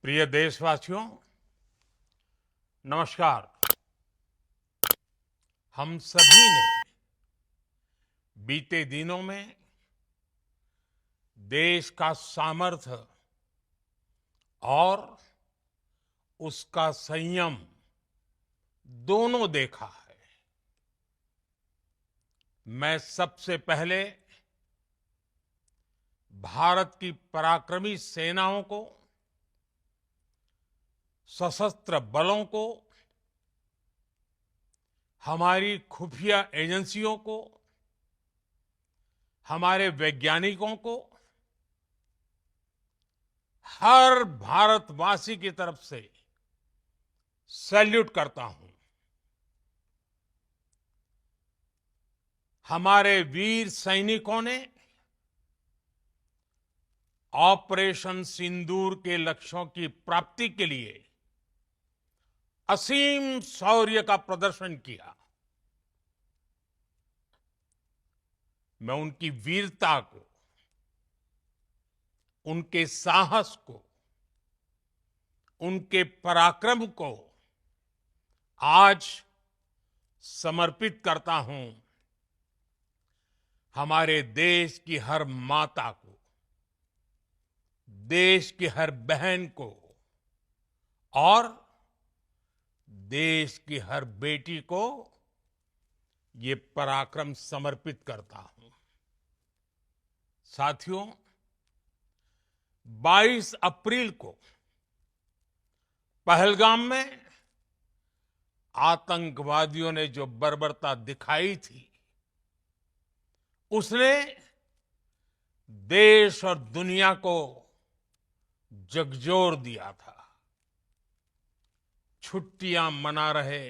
प्रिय देशवासियों, नमस्कार। हम सभी ने बीते दिनों में देश का सामर्थ्य और उसका संयम दोनों देखा है। मैं सबसे पहले भारत की पराक्रमी सेनाओं को, सशस्त्र बलों को, हमारी खुफिया एजेंसियों को, हमारे वैज्ञानिकों को, हर भारतवासी की तरफ से सैल्यूट करता हूं। हमारे वीर सैनिकों ने ऑपरेशन सिंदूर के लक्ष्यों की प्राप्ति के लिए असीम शौर्य का प्रदर्शन किया। मैं उनकी वीरता को, उनके साहस को, उनके पराक्रम को आज समर्पित करता हूं हमारे देश की हर माता को, देश की हर बहन को और देश की हर बेटी को ये पराक्रम समर्पित करता हूं। साथियों, 22 अप्रैल को पहलगाम में आतंकवादियों ने जो बर्बरता दिखाई थी, उसने देश और दुनिया को झकझोर दिया था। छुट्टियां मना रहे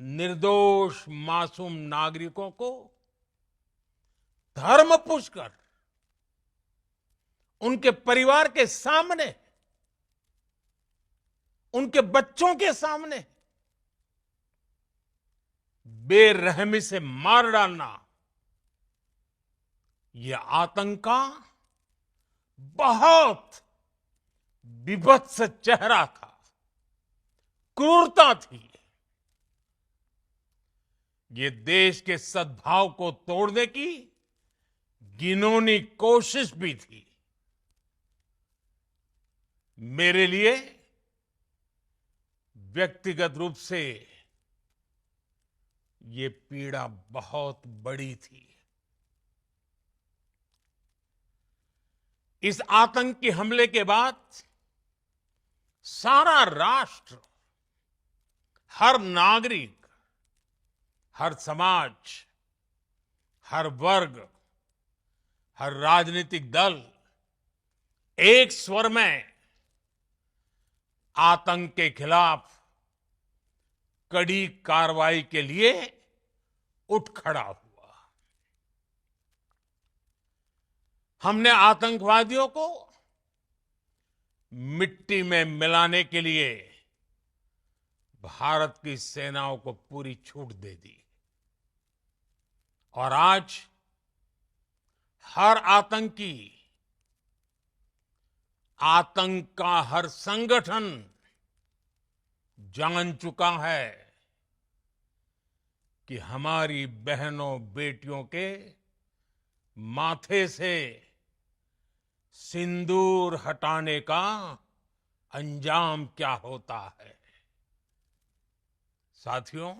निर्दोष मासूम नागरिकों को धर्म पूछकर उनके परिवार के सामने, उनके बच्चों के सामने बेरहमी से मार डालना, यह आतंक का बहुत बीभत्स चेहरा था, क्रूरता थी। ये देश के सद्भाव को तोड़ने की घिनौनी कोशिश भी थी। मेरे लिए व्यक्तिगत रूप से ये पीड़ा बहुत बड़ी थी। इस आतंकी हमले के बाद सारा राष्ट्र, हर नागरिक, हर समाज, हर वर्ग, हर राजनीतिक दल एक स्वर में आतंक के खिलाफ कड़ी कार्रवाई के लिए उठ खड़ा हुआ। हमने आतंकवादियों को मिट्टी में मिलाने के लिए भारत की सेनाओं को पूरी छूट दे दी और आज हर आतंकी, आतंक का हर संगठन जान चुका है कि हमारी बहनों बेटियों के माथे से सिंदूर हटाने का अंजाम क्या होता है। साथियों,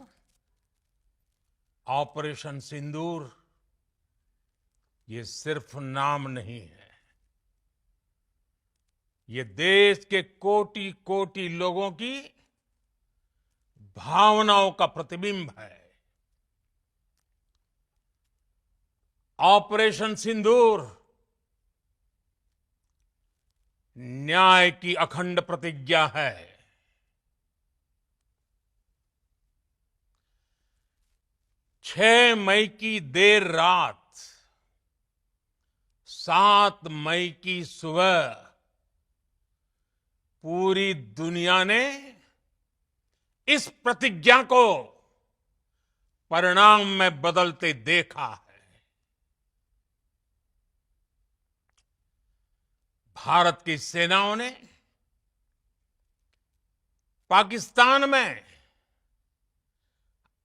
ऑपरेशन सिंदूर ये सिर्फ नाम नहीं है, ये देश के कोटि कोटि लोगों की भावनाओं का प्रतिबिंब है। ऑपरेशन सिंदूर न्याय की अखंड प्रतिज्ञा है। 6 मई की देर रात, 7 मई की सुबह पूरी दुनिया ने इस प्रतिज्ञा को परिणाम में बदलते देखा है। भारत की सेनाओं ने पाकिस्तान में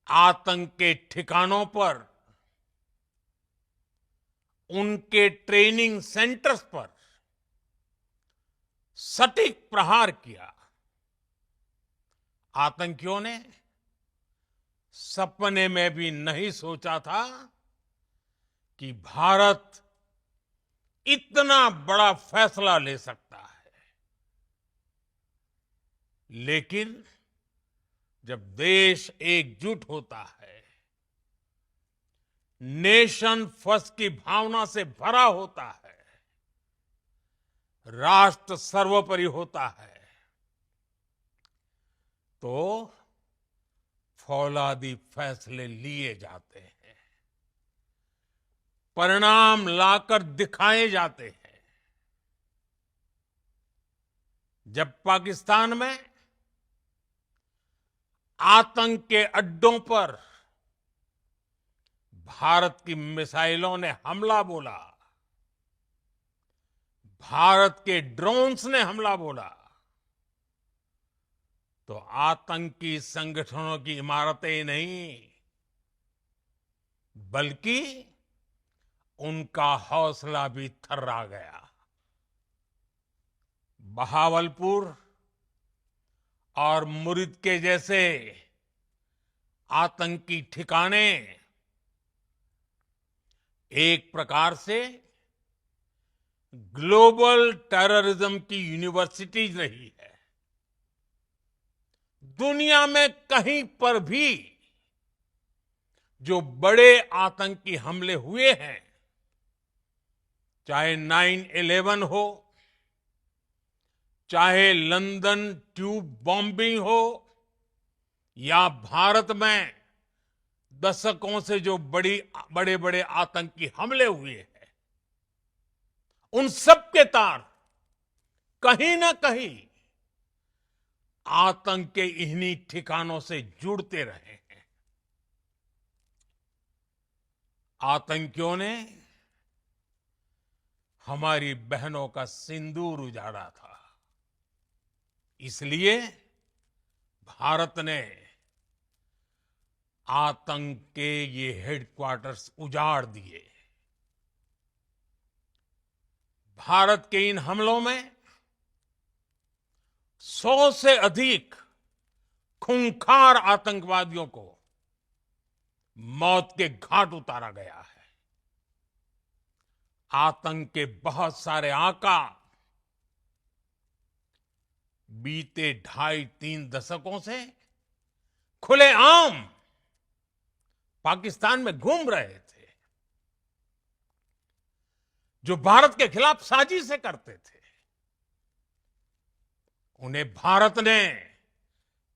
आतंक के ठिकानों पर, उनके ट्रेनिंग सेंटर्स पर सटीक प्रहार किया। आतंकियों ने सपने में भी नहीं सोचा था कि भारत इतना बड़ा फैसला ले सकता है। लेकिन जब देश एकजुट होता है, नेशन फर्स्ट की भावना से भरा होता है, राष्ट्र सर्वोपरि होता है, तो फौलादी फैसले लिए जाते हैं, परिणाम लाकर दिखाए जाते हैं। जब पाकिस्तान में आतंक के अड्डों पर भारत की मिसाइलों ने हमला बोला, भारत के ड्रोन्स ने हमला बोला, तो आतंकी संगठनों की इमारतें नहीं, बल्कि उनका हौसला भी थर्रा गया। बहावलपुर और मुरिद के जैसे आतंकी ठिकाने एक प्रकार से ग्लोबल टेररिज्म की यूनिवर्सिटीज रही है। दुनिया में कहीं पर भी जो बड़े आतंकी हमले हुए हैं, चाहे 9/11 हो, चाहे लंदन ट्यूब बॉम्बिंग हो, या भारत में दशकों से जो बड़े बड़े आतंकी हमले हुए हैं, उन सब के तार कहीं ना कहीं आतंक के इन्हीं ठिकानों से जुड़ते रहे हैं। आतंकियों ने हमारी बहनों का सिंदूर उजाड़ा था, इसलिए भारत ने आतंक के ये हेडक्वार्टर्स उजाड़ दिए। भारत के इन हमलों में 100 से अधिक खूंखार आतंकवादियों को मौत के घाट उतारा गया है। आतंक के बहुत सारे आका बीते 2.5-3 दशकों से खुलेआम पाकिस्तान में घूम रहे थे, जो भारत के खिलाफ साजिशें करते थे। उन्हें भारत ने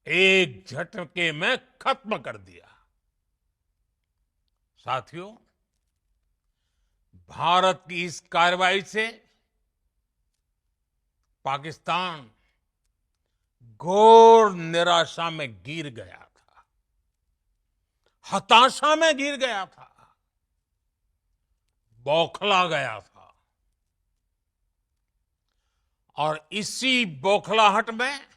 एक झटके में खत्म कर दिया। साथियों, भारत की इस कार्रवाई से पाकिस्तान घोर निराशा में गिर गया था, हताशा में गिर गया था, बौखला गया था। और इसी बौखलाहट में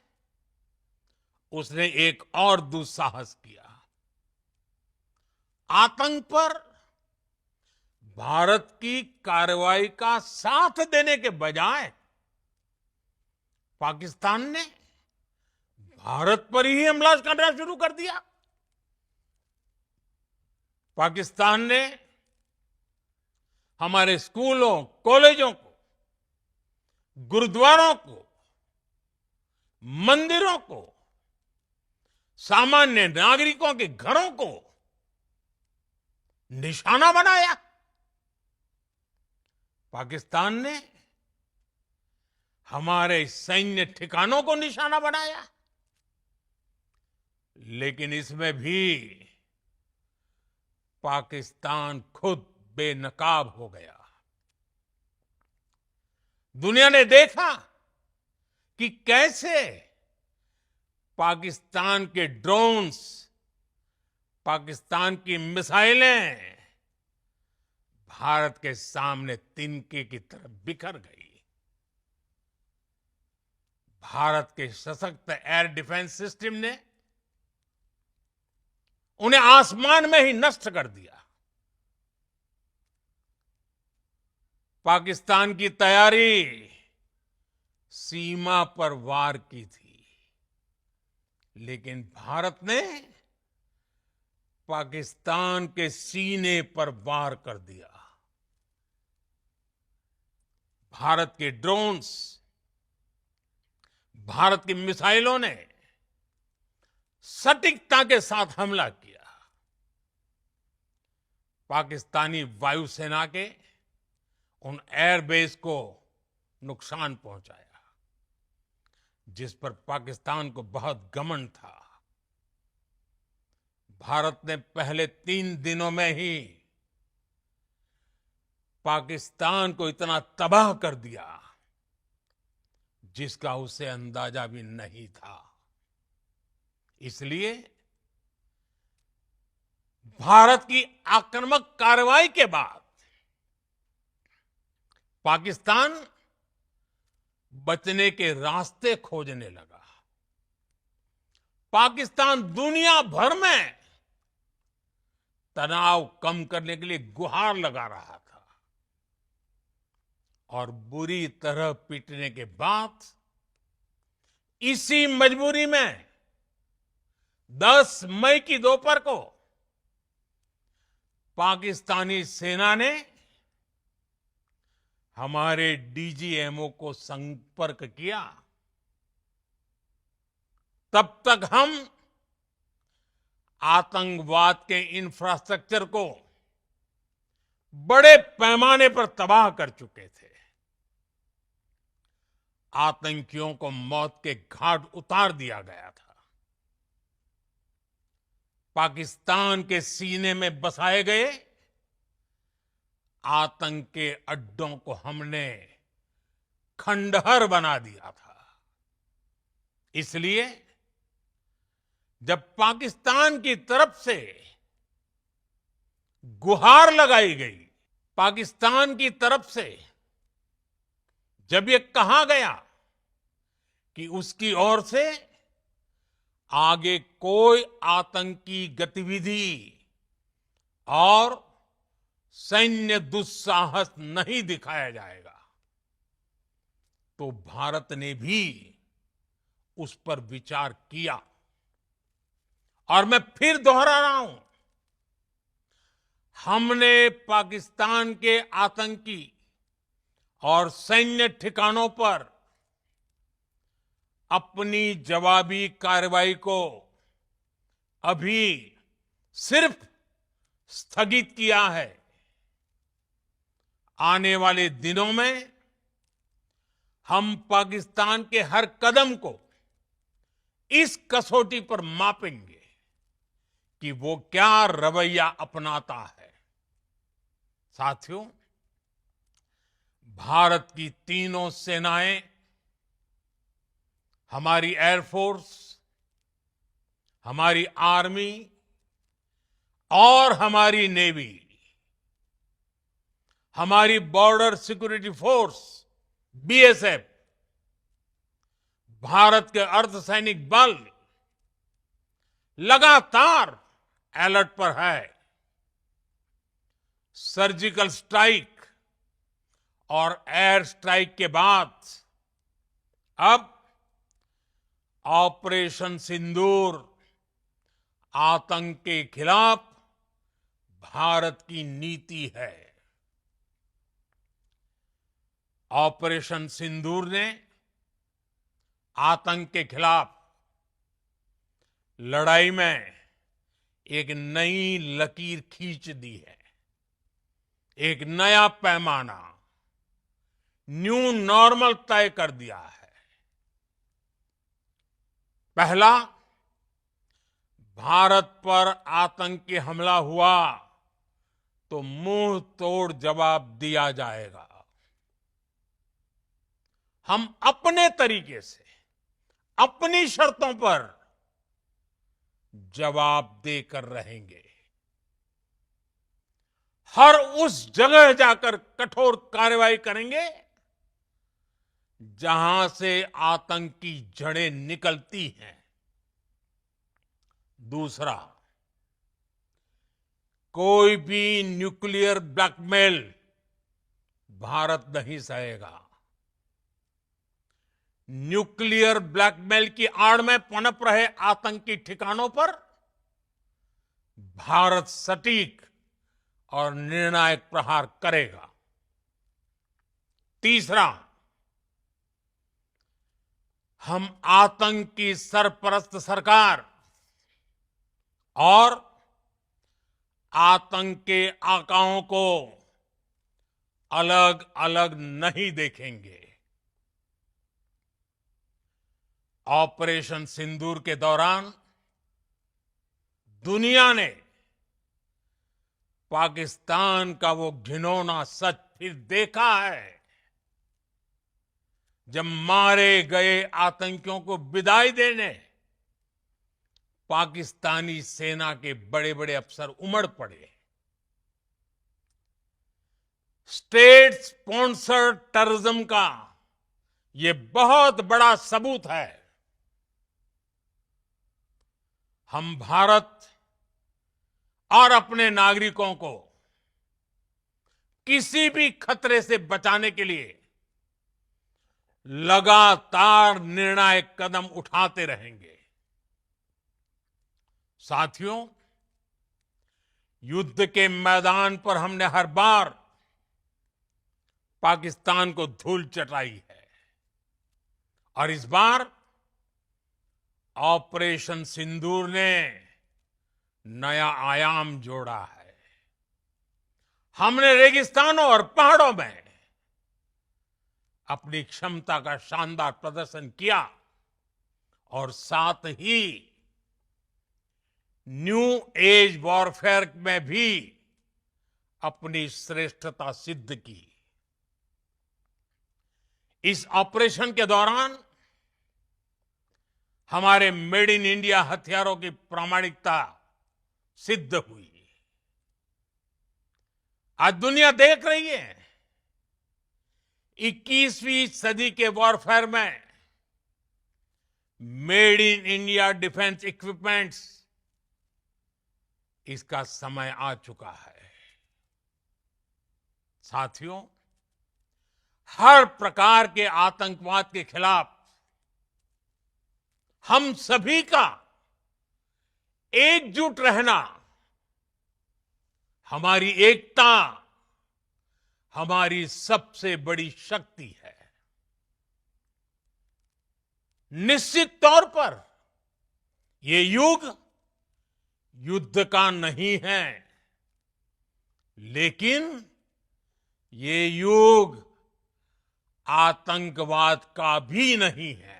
उसने एक और दुस्साहस किया। आतंक पर भारत की कार्रवाई का साथ देने के बजाय पाकिस्तान ने भारत पर ही हमला करना शुरू कर दिया। पाकिस्तान ने हमारे स्कूलों, कॉलेजों को, गुरुद्वारों को, मंदिरों को, सामान्य नागरिकों के घरों को निशाना बनाया। पाकिस्तान ने हमारे सैन्य ठिकानों को निशाना बनाया। लेकिन इसमें भी पाकिस्तान खुद बेनकाब हो गया। दुनिया ने देखा कि कैसे पाकिस्तान के ड्रोन्स, पाकिस्तान की मिसाइलें भारत के सामने तिनके की तरह बिखर गई। भारत के सशक्त एयर डिफेंस सिस्टम ने उन्हें आसमान में ही नष्ट कर दिया। पाकिस्तान की तैयारी सीमा पर वार की थी, लेकिन भारत ने पाकिस्तान के सीने पर वार कर दिया। भारत के ड्रोन्स, भारत की मिसाइलों ने सटीकता के साथ हमला किया। पाकिस्तानी वायुसेना के उन एयरबेस को नुकसान पहुंचाया, जिस पर पाकिस्तान को बहुत घमंड था। भारत ने पहले 3 दिनों में ही पाकिस्तान को इतना तबाह कर दिया जिसका उसे अंदाजा भी नहीं था। इसलिए भारत की आक्रामक कार्रवाई के बाद पाकिस्तान बचने के रास्ते खोजने लगा। पाकिस्तान दुनिया भर में तनाव कम करने के लिए गुहार लगा रहा था, और बुरी तरह पीटने के बाद इसी मजबूरी में 10 मई की दोपहर को पाकिस्तानी सेना ने हमारे डीजीएमओ को संपर्क किया। तब तक हम आतंकवाद के इंफ्रास्ट्रक्चर को बड़े पैमाने पर तबाह कर चुके थे। आतंकियों को मौत के घाट उतार दिया गया था। पाकिस्तान के सीने में बसाए गए आतंक के अड्डों को हमने खंडहर बना दिया था। इसलिए जब पाकिस्तान की तरफ से गुहार लगाई गई, पाकिस्तान की तरफ से जब ये कहा गया कि उसकी ओर से आगे कोई आतंकी गतिविधि और सैन्य दुस्साहस नहीं दिखाया जाएगा, तो भारत ने भी उस पर विचार किया। और मैं फिर दोहरा रहा हूं, हमने पाकिस्तान के आतंकी और सैन्य ठिकानों पर अपनी जवाबी कार्रवाई को अभी सिर्फ स्थगित किया है। आने वाले दिनों में हम पाकिस्तान के हर कदम को इस कसौटी पर मापेंगे कि वो क्या रवैया अपनाता है। साथियों, भारत की तीनों सेनाएं, हमारी एयरफोर्स, हमारी आर्मी और हमारी नेवी, हमारी border security force BSF, Bharat के अर्धसैनिक बल लगातार अलर्ट पर है। सर्जिकल स्ट्राइक और एयर स्ट्राइक के बाद अब ऑपरेशन सिंदूर आतंक के खिलाफ भारत की नीति है। ऑपरेशन सिंदूर ने आतंक के खिलाफ लड़ाई में एक नई लकीर खींच दी है, एक नया पैमाना, न्यू नॉर्मल तय कर दिया है। पहला, भारत पर आतंकी हमला हुआ तो मुंह तोड़ जवाब दिया जाएगा। हम अपने तरीके से, अपनी शर्तों पर जवाब देकर रहेंगे। हर उस जगह जाकर कठोर कार्रवाई करेंगे जहां से आतंक की जड़ें निकलती हैं। दूसरा, कोई भी न्यूक्लियर ब्लैकमेल भारत नहीं सहेगा। न्यूक्लियर ब्लैकमेल की आड़ में पनप रहे आतंकी ठिकानों पर भारत सटीक और निर्णायक प्रहार करेगा। तीसरा, हम आतंक की सरपरस्त सरकार और आतंक के आकाओं को अलग अलग नहीं देखेंगे। ऑपरेशन सिंदूर के दौरान दुनिया ने पाकिस्तान का वो घिनौना सच फिर देखा है, जब मारे गए आतंकियों को विदाई देने पाकिस्तानी सेना के बड़े बड़े अफसर उमड़ पड़े। स्टेट स्पॉन्सर्ड टेररिज्म का ये बहुत बड़ा सबूत है। हम भारत और अपने नागरिकों को किसी भी खतरे से बचाने के लिए लगातार निर्णायक कदम उठाते रहेंगे। साथियों, युद्ध के मैदान पर हमने हर बार पाकिस्तान को धूल चटाई है और इस बार ऑपरेशन सिंदूर ने नया आयाम जोड़ा है। हमने रेगिस्तानों और पहाड़ों में अपनी क्षमता का शानदार प्रदर्शन किया और साथ ही न्यू एज वॉरफेयर में भी अपनी श्रेष्ठता सिद्ध की। इस ऑपरेशन के दौरान हमारे मेड इन इंडिया हथियारों की प्रामाणिकता सिद्ध हुई। आज दुनिया देख रही है 21वीं सदी के वॉरफेयर में made in India defence equipments, इसका समय आ चुका है। साथियों, हर प्रकार के आतंकवाद के खिलाफ हम सभी का एकजुट रहना, हमारी एकता हमारी सबसे बड़ी शक्ति है। निश्चित तौर पर ये युग युद्ध का नहीं है, लेकिन ये युग आतंकवाद का भी नहीं है।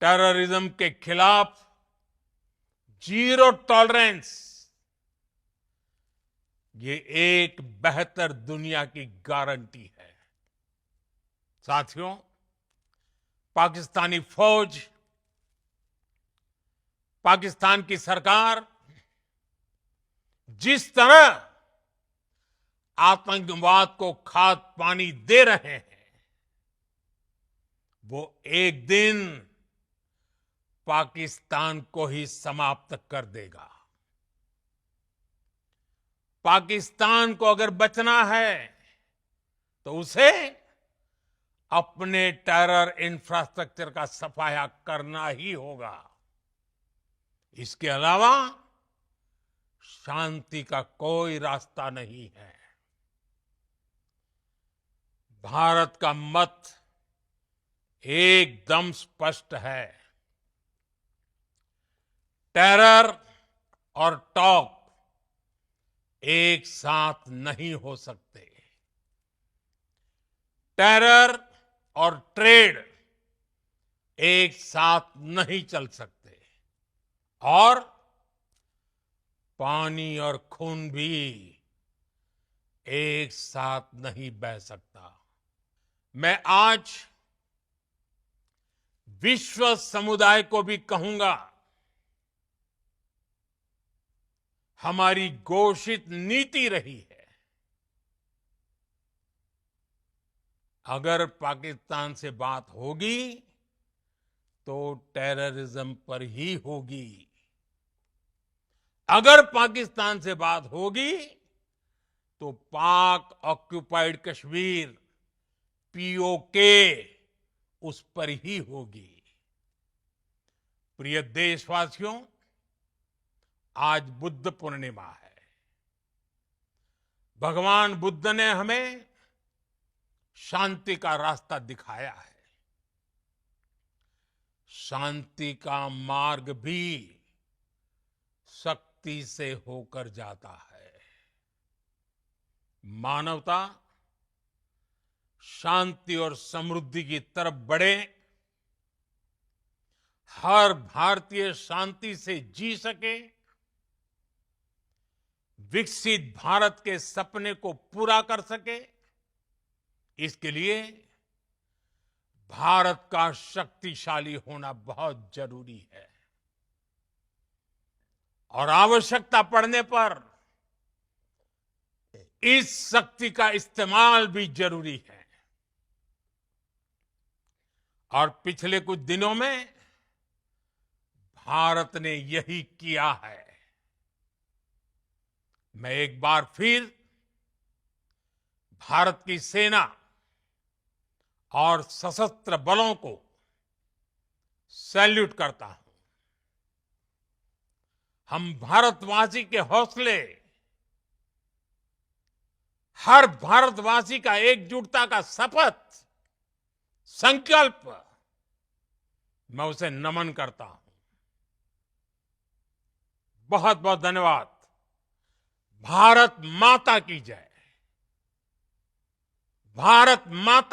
टेररिज्म के खिलाफ जीरो टॉलरेंस, ये एक बेहतर दुनिया की गारंटी है। साथियों, पाकिस्तानी फौज, पाकिस्तान की सरकार जिस तरह आतंकवाद को खाद पानी दे रहे हैं, वो एक दिन पाकिस्तान को ही समाप्त कर देगा। पाकिस्तान को अगर बचना है तो उसे अपने टेरर इंफ्रास्ट्रक्चर का सफाया करना ही होगा। इसके अलावा शांति का कोई रास्ता नहीं है। भारत का मत एकदम स्पष्ट है। टेरर और टॉक एक साथ नहीं हो सकते। टेरर और ट्रेड एक साथ नहीं चल सकते और पानी और खून भी एक साथ नहीं बह सकता। मैं आज विश्व समुदाय को भी कहूंगा, हमारी घोषित नीति रही है अगर पाकिस्तान से बात होगी तो टेररिज्म पर ही होगी। अगर पाकिस्तान से बात होगी तो पाक ऑक्युपाइड कश्मीर पीओके उस पर ही होगी। प्रिय देशवासियों, आज बुद्ध पूर्णिमा है। भगवान बुद्ध ने हमें शांति का रास्ता दिखाया है। शांति का मार्ग भी शक्ति से होकर जाता है। मानवता शांति और समृद्धि की तरफ बढ़े, हर भारतीय शांति से जी सके, विकसित भारत के सपने को पूरा कर सके, इसके लिए भारत का शक्तिशाली होना बहुत जरूरी है। और आवश्यकता पड़ने पर इस शक्ति का इस्तेमाल भी जरूरी है। और पिछले कुछ दिनों में भारत ने यही किया है। मैं एक बार फिर भारत की सेना और सशस्त्र बलों को सैल्यूट करता हूं। हम भारतवासी के हौसले, हर भारतवासी का एकजुटता का शपथ, संकल्प, मैं उसे नमन करता हूं। बहुत बहुत धन्यवाद। भारत माता की जय। भारत माता